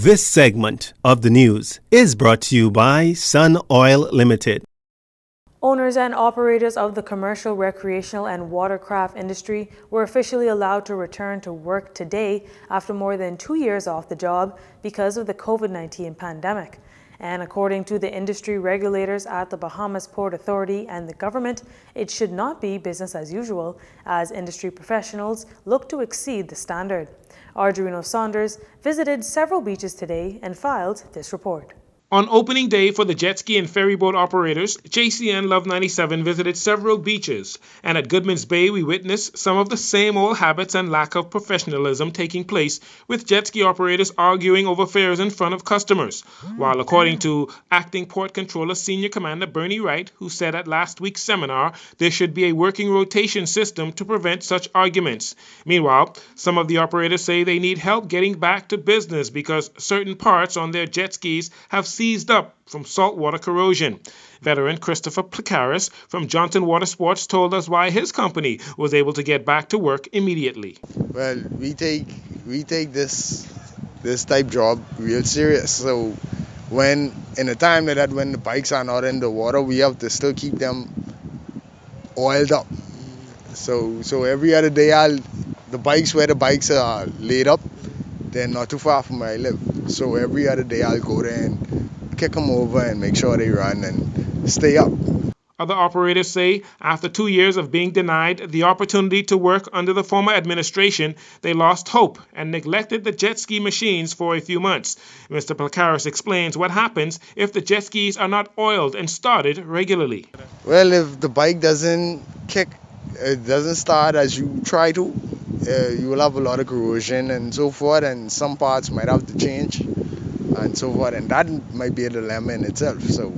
This segment of the news is brought to you by Sun Oil Limited. Owners and operators of the commercial, recreational, and watercraft industry were officially allowed to return to work today after more than 2 years off the job because of the COVID-19 pandemic. And according to the industry regulators at the Bahamas Port Authority and the government, it should not be business as usual as industry professionals look to exceed the standard. Jcn Saunders visited several beaches today and filed this report. On opening day for the jet ski and ferry boat operators, JCN Love 97 visited several beaches, and at Goodman's Bay we witnessed some of the same old habits and lack of professionalism taking place, with jet ski operators arguing over fares in front of customers. While according to Acting Port Controller Senior Commander Bernie Wright, who said at last week's seminar there should be a working rotation system to prevent such arguments. Meanwhile, some of the operators say they need help getting back to business because certain parts on their jet skis have seized up from saltwater corrosion. Veteran Christopher Placaris from Johnson Water Sports told us why his company was able to get back to work immediately. Well, we take this type job real serious. So when in a time like that, when the bikes are not in the water, we have to still keep them oiled up. So every other day, the bikes where the bikes are laid up, they're not too far from where I live. So every other day I'll go there and kick them over and make sure they run and stay up. Other operators say after 2 years of being denied the opportunity to work under the former administration, they lost hope and neglected the jet ski machines for a few months. Mr. Placaris explains what happens if the jet skis are not oiled and started regularly. Well, if the bike doesn't kick, it doesn't start as you try to, you will have a lot of corrosion and so forth, and some parts might have to change and so forth, and that might be a dilemma in itself. So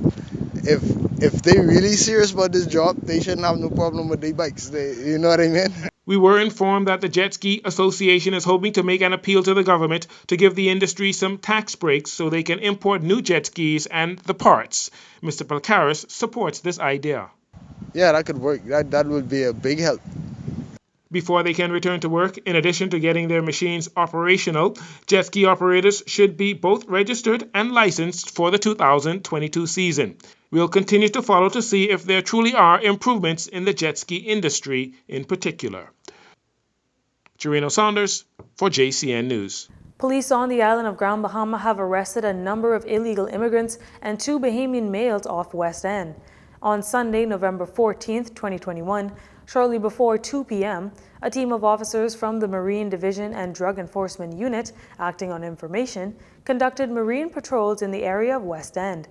if they're really serious about this job, they shouldn't have no problem with their bikes. You know what I mean? We were informed that the Jet Ski Association is hoping to make an appeal to the government to give the industry some tax breaks so they can import new jet skis and the parts. Mr. Placaris supports this idea. Yeah, that could work. That would be a big help. Before they can return to work, in addition to getting their machines operational, jet ski operators should be both registered and licensed for the 2022 season. We'll continue to follow to see if there truly are improvements in the jet ski industry in particular. Jcn Saunders for JCN News. Police on the island of Grand Bahama have arrested a number of illegal immigrants and 2 Bahamian males off West End. On Sunday, November 14th, 2021, shortly before 2 p.m., a team of officers from the Marine Division and Drug Enforcement Unit, acting on information, conducted marine patrols in the area of West End.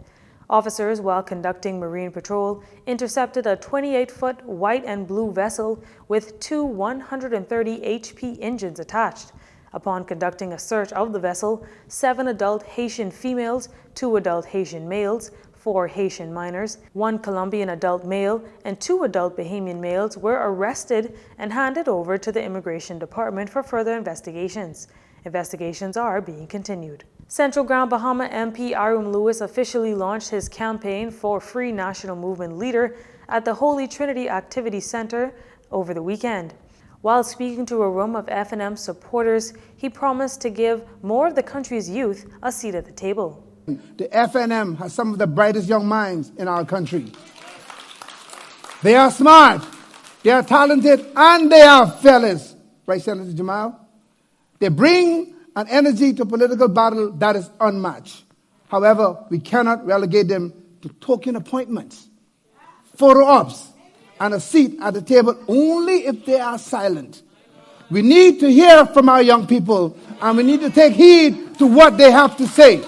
Officers, while conducting marine patrol, intercepted a 28-foot white and blue vessel with 2 130 HP engines attached. Upon conducting a search of the vessel, 7 adult Haitian females, 2 adult Haitian males, 4 Haitian minors, 1 Colombian adult male, and 2 adult Bahamian males were arrested and handed over to the Immigration Department for further investigations. Investigations are being continued. Central Grand Bahama MP Arum Lewis officially launched his campaign for Free National Movement Leader at the Holy Trinity Activity Center over the weekend. While speaking to a room of F&M supporters, he promised to give more of the country's youth a seat at the table. The FNM has some of the brightest young minds in our country. They are smart, they are talented, and they are fearless. Right, Senator Jamal? They bring an energy to political battle that is unmatched. However, we cannot relegate them to token appointments, photo ops, and a seat at the table only if they are silent. We need to hear from our young people, and we need to take heed to what they have to say.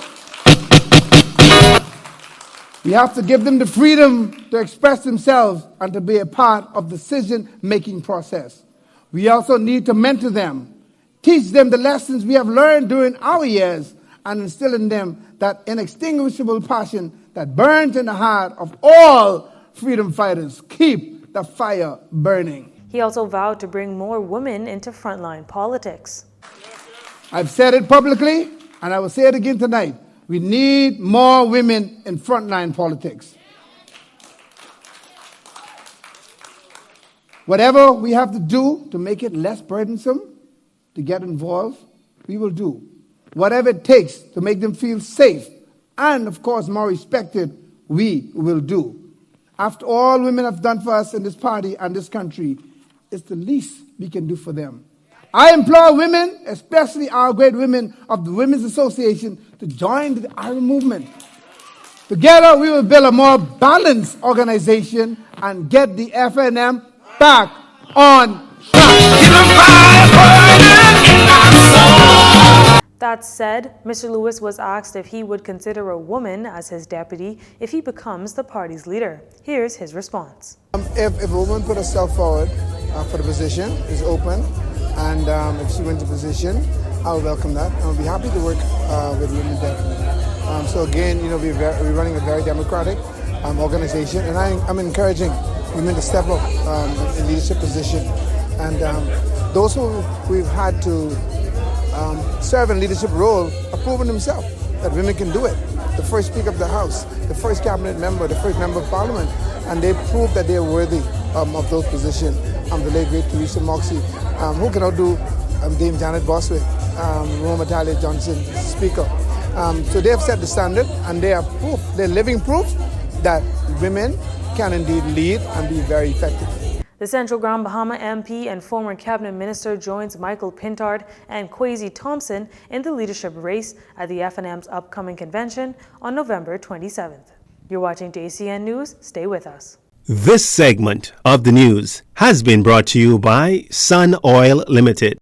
We have to give them the freedom to express themselves and to be a part of the decision-making process. We also need to mentor them, teach them the lessons we have learned during our years, and instill in them that inextinguishable passion that burns in the heart of all freedom fighters. Keep the fire burning. He also vowed to bring more women into frontline politics. I've said it publicly, and I will say it again tonight. We need more women in frontline politics. Whatever we have to do to make it less burdensome to get involved, we will do. whatever it takes to make them feel safe and, of course, more respected, we will do. After all women have done for us in this party and this country, it's the least we can do for them. I implore women, especially our great women of the Women's Association, to join the Iron Movement. Together, we will build a more balanced organization and get the FNM back on track. That said, Mr. Lewis was asked if he would consider a woman as his deputy if he becomes the party's leader. Here's his response. If a woman put herself forward for the position, is open, and if she wins the position, I would welcome that. I would be happy to work with women definitely. So again, we're running a very democratic organization, and I'm encouraging women to step up in leadership position. And those who we've had to serve in leadership role have proven themselves that women can do it. The first Speaker of the House, the first Cabinet member, the first Member of Parliament, and they proved that they are worthy of those positions. The late great Teresa Moxie, who can outdo Dame Janet Boswick, Roma Talia Johnson, Speaker. So they have set the standard, and they are proof, they're living proof that women can indeed lead and be very effective. The Central Grand Bahama MP and former Cabinet Minister joins Michael Pintard and Kwesi Thompson in the leadership race at the FNM's upcoming convention on November 27th. You're watching Jcn News. Stay with us. This segment of the news has been brought to you by Sun Oil Limited.